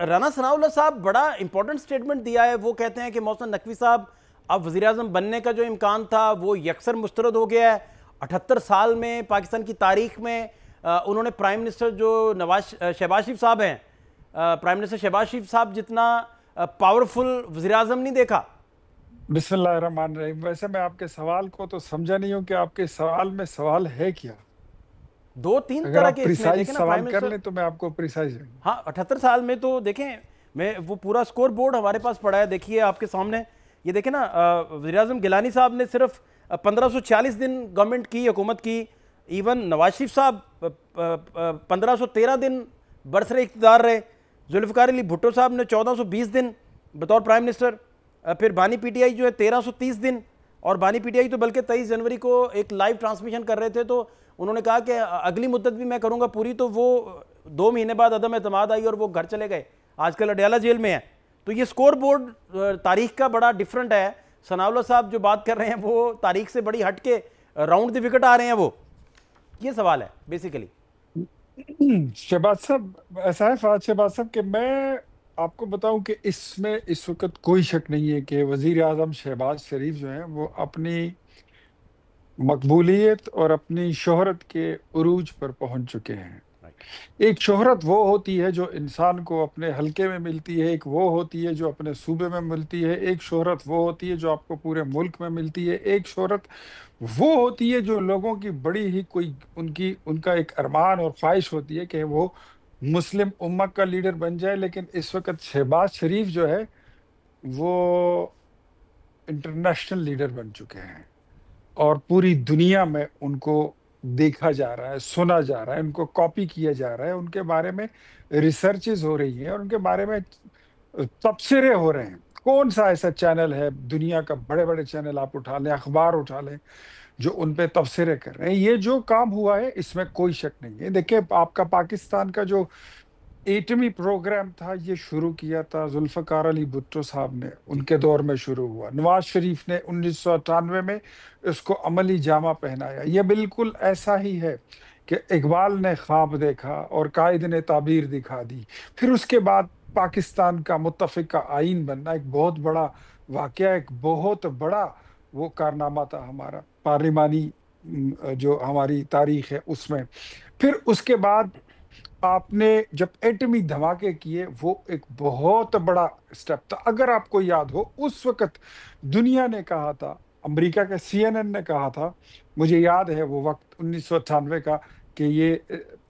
رانا ثناء اللہ صاحب بڑا important statement دیا ہے. وہ کہتے ہیں کہ محسن نقوی صاحب اب وزیراعظم بننے کا جو امکان تھا وہ یکسر مسترد ہو گیا ہے. 78 سال میں پاکستان کی تاریخ میں انہوں نے پرائم منسٹر جو شہباز شریف صاحب ہیں، پرائم منسٹر شہباز شریف صاحب جتنا پاورفل وزیراعظم نہیں دیکھا. بسم اللہ الرحمن الرحیم. ویسے میں آپ کے سوال کو تو سمجھا نہیں ہوں کہ آپ کے سوال میں سوال ہے کیا. دو تین اگر طرح آپ کے اس میں پریسائز دیکھیں نا سوال پرائم کر منسٹر. لیں تو میں آپ کو پریسائز. ہاں 78 سال میں تو دیکھیں، میں وہ پورا سکور بورڈ ہمارے پاس پڑا ہے، دیکھیے آپ کے سامنے. یہ دیکھیں نا وزیراعظم گیلانی صاحب نے صرف 1540 دن گورنمنٹ کی، حکومت کی. ایون نواز شریف صاحب 1513 دن برسر اقتدار رہے. ذوالفقار علی بھٹو صاحب نے 1420 دن بطور پرائم منسٹر. پھر بانی پی ٹی آئی جو ہے 1330 دن. اور بانی پی ٹی آئی تو بلکہ 23 جنوری کو ایک لائیو ٹرانسمیشن کر رہے تھے، تو انہوں نے کہا کہ اگلی مدت بھی میں کروں گا پوری. تو وہ 2 مہینے بعد عدم اعتماد آئی اور وہ گھر چلے گئے. آج کل اڈیالہ جیل میں ہیں. تو یہ سکور بورڈ تاریخ کا بڑا ڈیفرنٹ ہے. ثناء اللہ صاحب جو بات کر رہے ہیں وہ تاریخ سے بڑی ہٹ کے راؤنڈ دی وکٹ آ رہے ہیں. وہ یہ سوال ہے بیسیکلی. شہباز صاحب ایسا ہے فہد شہباز صاحب کہ میں آپ کو بتاؤں کہ اس میں اس وقت کوئی شک نہیں ہے کہ وزیر اعظم شہباز شریف جو ہیں وہ اپنی مقبولیت اور اپنی شہرت کے عروج پر پہنچ چکے ہیں. ایک شہرت وہ ہوتی ہے جو انسان کو اپنے حلقے میں ملتی ہے، ایک وہ ہوتی ہے جو اپنے صوبے میں ملتی ہے، ایک شہرت وہ ہوتی ہے جو آپ کو پورے ملک میں ملتی ہے، ایک شہرت وہ ہوتی ہے جو لوگوں کی بڑی ہی کوئی ان کا ایک ارمان اور خواہش ہوتی ہے کہ وہ مسلم امت کا لیڈر بن جائے. لیکن اس وقت شہباز شریف جو ہے وہ انٹرنیشنل لیڈر بن چکے ہیں اور پوری دنیا میں ان کو دیکھا جا رہا ہے، سنا جا رہا ہے، ان کو کاپی کیا جا رہا ہے، ان کے بارے میں ریسرچز ہو رہی ہیں اور ان کے بارے میں تبصرے ہو رہے ہیں. کون سا ایسا چینل ہے دنیا کا، بڑے بڑے چینل آپ اٹھا لیں، اخبار اٹھا لیں، جو ان پہ تبصرے کر رہے ہیں. یہ جو کام ہوا ہے اس میں کوئی شک نہیں ہے. دیکھیں آپ کا پاکستان کا جو ایٹمی پروگرام تھا یہ شروع کیا تھا ذوالفقار علی بھٹو صاحب نے، ان کے دور میں شروع ہوا. نواز شریف نے 1998 میں اس کو عملی جامہ پہنایا. یہ بالکل ایسا ہی ہے کہ اقبال نے خواب دیکھا اور قائد نے تعبیر دکھا دی. پھر اس کے بعد پاکستان کا متفقہ آئین بننا ایک بہت بڑا واقعہ، ایک بہت بڑا وہ کارنامہ تھا ہمارا پارلیمانی جو ہماری تاریخ ہے اس میں. پھر اس کے بعد آپ نے جب ایٹمی دھماکے کیے وہ ایک بہت بڑا سٹیپ تھا. اگر آپ کو یاد ہو اس وقت دنیا نے کہا تھا، امریکہ کے CNN نے کہا تھا، مجھے یاد ہے وہ وقت 1998 کا، کہ یہ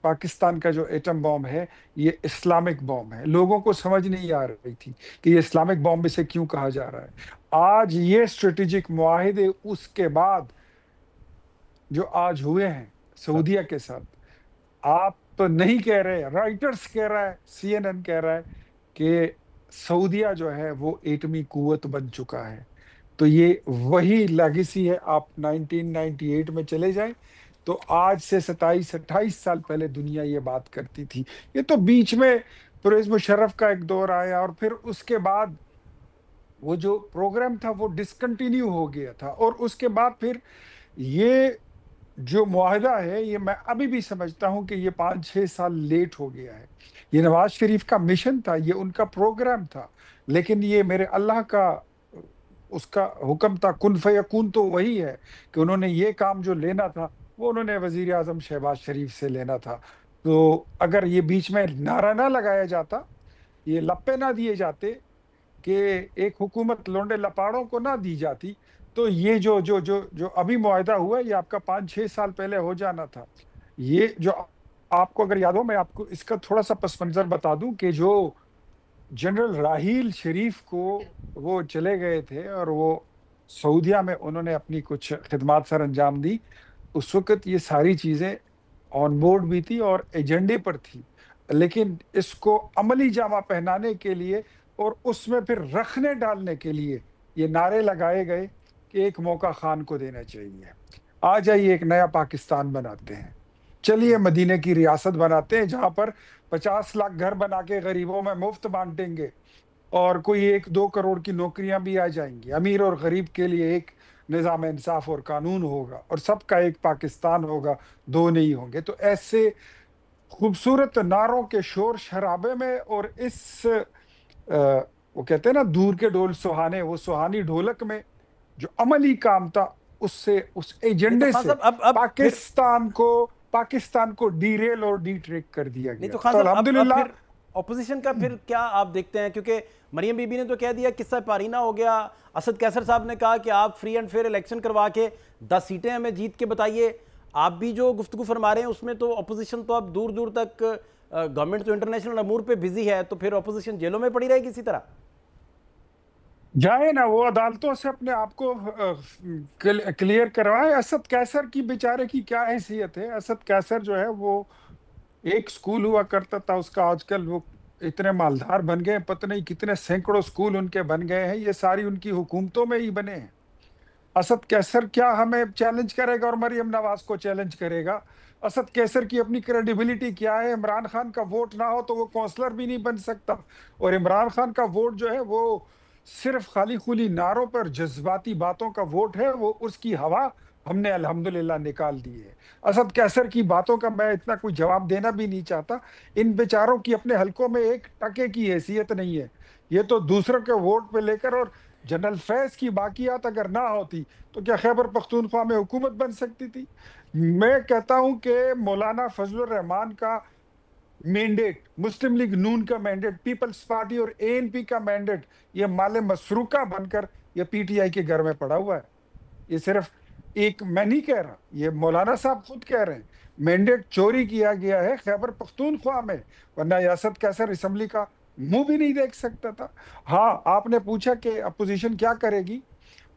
پاکستان کا جو ایٹم بام ہے یہ اسلامک بام ہے. لوگوں کو سمجھ نہیں آ رہی تھی کہ یہ اسلامک بام اسے کیوں کہا جا رہا ہے. آج یہ اسٹریٹجک معاہدے اس کے بعد جو آج ہوئے ہیں سعودیہ کے ساتھ، آپ تو نہیں کہہ رہے، رائٹرز کہہ رہا ہے، CNN کہہ رہا ہے کہ سعودیہ جو ہے وہ ایٹمی قوت بن چکا ہے. تو یہ وہی لیگیسی ہے. آپ 1998 میں چلے جائیں تو آج سے 27-28 سال پہلے دنیا یہ بات کرتی تھی. یہ تو بیچ میں پرویز مشرف کا ایک دور آیا اور پھر اس کے بعد وہ جو پروگرام تھا وہ ڈسکنٹینیو ہو گیا تھا. اور اس کے بعد پھر یہ جو معاہدہ ہے یہ میں ابھی بھی سمجھتا ہوں کہ یہ 5-6 سال لیٹ ہو گیا ہے. یہ نواز شریف کا مشن تھا، یہ ان کا پروگرام تھا، لیکن یہ میرے اللہ کا اس کا حکم تھا، کن فیکون. تو وہی ہے کہ انہوں نے یہ کام جو لینا تھا وہ انہوں نے وزیر اعظم شہباز شریف سے لینا تھا. تو اگر یہ بیچ میں نعرہ نہ لگایا جاتا، یہ لپے نہ دیے جاتے کہ ایک حکومت لونڈے لپاڑوں کو نہ دی جاتی، تو یہ جو جو جو جو ابھی معاہدہ ہوا ہے یہ آپ کا 5-6 سال پہلے ہو جانا تھا. یہ جو آپ کو اگر یاد ہو، میں آپ کو اس کا تھوڑا سا پس منظر بتا دوں کہ جو جنرل راحیل شریف کو وہ چلے گئے تھے اور وہ سعودیہ میں انہوں نے اپنی کچھ خدمات سر انجام دی، اس وقت یہ ساری چیزیں آن بورڈ بھی تھی اور ایجنڈے پر تھی. لیکن اس کو عملی جامہ پہنانے کے لیے اور اس میں پھر رکھنے ڈالنے کے لیے یہ نعرے لگائے گئے کہ ایک موقع خان کو دینا چاہیے، آ جائیے ایک نیا پاکستان بناتے ہیں، چلیے مدینے کی ریاست بناتے ہیں جہاں پر 50 لاکھ گھر بنا کے غریبوں میں مفت بانٹیں گے اور کوئی 1-2 کروڑ کی نوکریاں بھی آ جائیں گی. امیر اور غریب کے لیے ایک نظام انصاف اور قانون ہوگا اور سب کا ایک پاکستان ہوگا، دو نہیں ہوں گے. تو ایسے خوبصورت نعروں کے شور شرابے میں اور اس وہ کہتے ہیں نا دور کے ڈول سہانے، وہ سہانی ڈھولک میں جو عملی کام تھا اس سے، اس نہیں تو ایجنڈے خان سے صاحب اب پھر پاکستان کو ڈی ریل اور ڈی ٹریک کر دیا نہیں گیا. تو خان تو صاحب اب الحمدللہ پھر اپوزیشن کا پھر کیا آپ دیکھتے ہیں؟ کیونکہ مریم بی بی نے تو کہہ دیا قصہ پارینہ ہو گیا. اسد کیسر صاحب نے کہا کہ آپ فری اینڈ فیئر الیکشن کروا کے 10 سیٹیں ہمیں جیت کے بتائیے. آپ بھی جو گفتگو فرما رہے ہیں اس میں تو اپوزیشن تو اب دور دور تک گورنمنٹ تو انٹرنیشنل امور پہ بزی ہے، تو پھر اپوزیشن جیلوں میں پڑی رہے گی اسی طرح. جائے نا وہ عدالتوں سے اپنے آپ کو کلیئر کروائے. اسد کیسر کی بیچارے کی کیا حیثیت ہے؟ اسد کیسر جو ہے وہ ایک سکول ہوا کرتا تھا اس کا، آج کل وہ اتنے مالدار بن گئے، پتہ نہیں کتنے سینکڑوں سکول ان کے بن گئے ہیں. یہ ساری ان کی حکومتوں میں ہی بنے ہیں. اسد کیسر کیا ہمیں چیلنج کرے گا اور مریم نواز کو چیلنج کرے گا؟ اسد کیسر کی اپنی کریڈیبلٹی کیا ہے؟ عمران خان کا ووٹ نہ ہو تو وہ کونسلر بھی نہیں بن سکتا، اور عمران خان کا ووٹ جو ہے وہ صرف خالی خولی نعروں پر جذباتی باتوں کا ووٹ ہے. وہ اس کی ہوا ہم نے الحمدللہ نکال دی ہے. اسد کیسر کی باتوں کا میں اتنا کوئی جواب دینا بھی نہیں چاہتا. ان بیچاروں کی اپنے حلقوں میں ایک ٹکے کی حیثیت نہیں ہے. یہ تو دوسروں کے ووٹ پہ لے کر، اور جنرل فیض کی باقیات اگر نہ ہوتی تو کیا خیبر پختونخوا میں حکومت بن سکتی تھی؟ میں کہتا ہوں کہ مولانا فضل الرحمان کا مینڈیٹ، مسلم لیگ نون کا مینڈیٹ، پیپلز پارٹی اور اے این پی کا مینڈیٹ یہ مال مسروقہ بن کر یہ پی ٹی آئی کے گھر میں پڑا ہوا ہے. یہ صرف ایک میں نہیں کہہ رہا، یہ مولانا صاحب خود کہہ رہے ہیں. مینڈیٹ چوری کیا گیا ہے خیبر پختونخوا میں، ورنہ اسد کیسر اسمبلی کا منہ بھی نہیں دیکھ سکتا تھا. ہاں آپ نے پوچھا کہ اپوزیشن کیا کرے گی.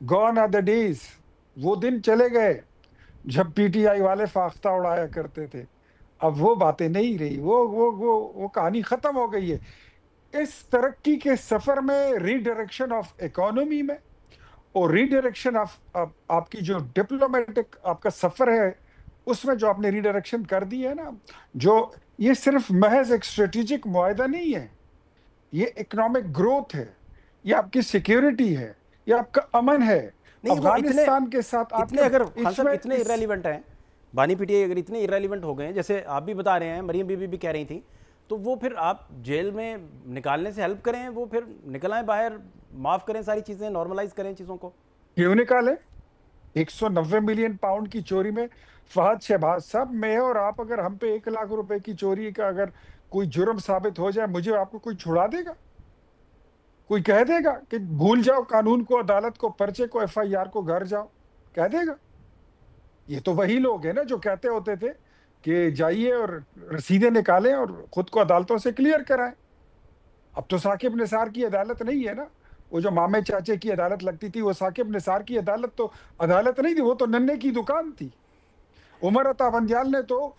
گون آر دا ڈیز، وہ دن چلے گئے جب پی ٹی آئی والے فاختہ اڑایا کرتے تھے. اب وہ باتیں نہیں رہی، وہ کہانی ختم ہو گئی ہے. اس ترقی کے سفر میں ری ڈائریکشن آف اکانومی میں اور ری ڈائریکشن آف آپ کی جو ڈپلومیٹک آپ کا سفر ہے اس میں جو آپ نے ری ڈائریکشن کر دی ہے نا، جو یہ صرف محض ایک اسٹریٹجک معاہدہ نہیں ہے، یہ اکنامک گروتھ ہے، یہ آپ کی سیکیورٹی ہے، یہ آپ کا امن ہے. نہیں وہ افغانستان کے ساتھ آپ اتنے کے اگر خان اس صاحب میں اتنے ایرریلیونٹ ہیں، بانی پی ٹی آئی اگر اتنے ایرریلیونٹ ہو گئے ہیں جیسے آپ بھی بتا رہے ہیں، مریم بی بی بھی کہہ رہی تھیں، تو وہ پھر آپ جیل میں نکالنے سے ہیلپ کریں، وہ پھر نکل آئیں باہر، معاف کریں ساری چیزیں، نارملائز کریں چیزوں کو. کیوں نکالے؟ 190 ملین پاؤنڈ کی چوری میں فہد شہباز صاحب، میں اور آپ اگر ہم پہ 1 لاکھ روپے کی چوری کا اگر کوئی جرم ثابت ہو جائے، مجھے آپ کو کوئی چھڑا دے گا؟ کوئی کہہ دے گا کہ بھول جاؤ قانون کو، عدالت کو، پرچے کو، ایف آئی آر کو، گھر جاؤ؟ کہہ دے گا؟ یہ تو وہی لوگ ہیں نا جو کہتے ہوتے تھے کہ جائیے اور رسیدیں نکالیں اور خود کو عدالتوں سے کلیئر کرائیں. اب تو ثاقب نثار کی عدالت نہیں ہے نا. وہ جو مامے چاچے کی عدالت لگتی تھی، وہ ثاقب نثار کی عدالت تو عدالت نہیں تھی، وہ تو ننے کی دکان تھی. عمر عطا بنجال نے تو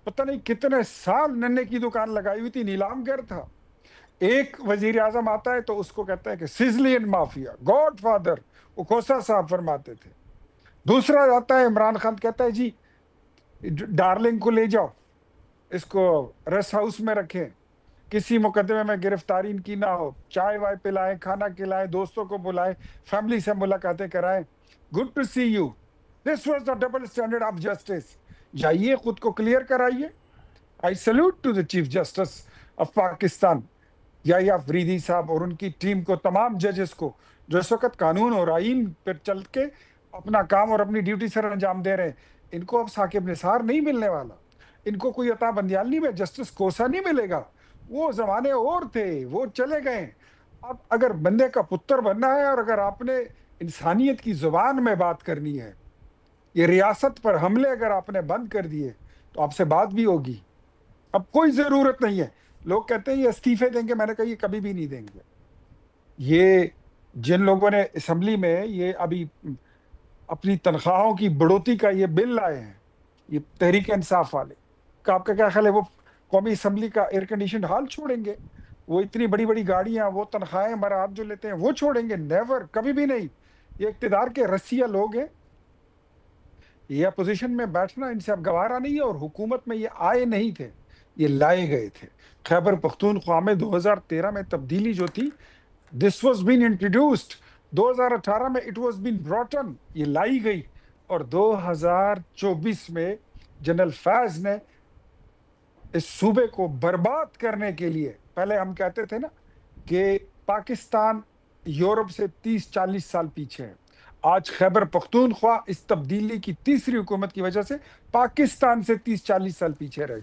پتہ نہیں کتنے سال ننے کی دکان لگائی ہوئی تھی، نیلام گر تھا. ایک وزیر اعظم آتا ہے تو اس کو کہتا ہے کہ سزلین مافیا، گاڈ فادر، وہ کوسا صاحب فرماتے تھے. دوسرا آتا ہے عمران خان، کہتا ہے جی ڈارلنگ کو لے جاؤ، اس کو ریسٹ ہاؤس میں رکھیں، کسی مقدمے میں گرفتاری ان کی نہ ہو، چائے وائے پلائیں، کھانا کھلائیں، دوستوں کو بلائیں، فیملی سے ملاقاتیں کرائیں. Good to see you, this was the double standard of justice. جائیے خود کو کلیئر کرائیے. I salute to the chief justice of Pakistan Yahya Afridi sahab اور ان کی ٹیم کو، تمام ججز کو جو اس وقت قانون اور آئین پر چل کے اپنا کام اور اپنی ڈیوٹی سر انجام دے رہے ہیں. ان کو اب ثاقب نثار نہیں ملنے والا، ان کو کوئی عطا بندیال نہیں، میں جسٹس کوسا نہیں ملے گا. وہ زمانے اور تھے، وہ چلے گئے. اب اگر بندے کا پتر بننا ہے اور اگر آپ نے انسانیت کی زبان میں بات کرنی ہے، یہ ریاست پر حملے اگر آپ نے بند کر دیے تو آپ سے بات بھی ہوگی. اب کوئی ضرورت نہیں ہے. لوگ کہتے ہیں یہ استعفے دیں گے، میں نے کہا یہ کبھی بھی نہیں دیں گے. یہ جن لوگوں نے اسمبلی میں یہ ابھی اپنی تنخواہوں کی بڑھوتی کا یہ بل لائے ہیں، یہ تحریک انصاف والے، کہ آپ کا کیا خیال ہے وہ قومی اسمبلی کا ایئر کنڈیشنڈ ہال چھوڑیں گے؟ وہ اتنی بڑی بڑی گاڑیاں، وہ تنخواہیں مراد جو لیتے ہیں وہ چھوڑیں گے؟ نیور، کبھی بھی نہیں. یہ اقتدار کے رسیہ لوگ ہیں. یہ اپوزیشن میں بیٹھنا ان سے اب گوارا نہیں ہے، اور حکومت میں یہ آئے نہیں تھے، یہ لائے گئے تھے. خیبر پختونخوا میں 2013 میں تبدیلی جو تھی، دس واز بین انٹروڈیوسڈ. 2018 میں اٹ واز بین براٹن، یہ لائی گئی. اور 2024 میں جنرل فیض نے اس صوبے کو برباد کرنے کے لیے، پہلے ہم کہتے تھے نا کہ پاکستان یورپ سے 30-40 سال پیچھے ہے، آج خیبر پختونخوا اس تبدیلی کی تیسری حکومت کی وجہ سے پاکستان سے 30-40 سال پیچھے رہ گئے۔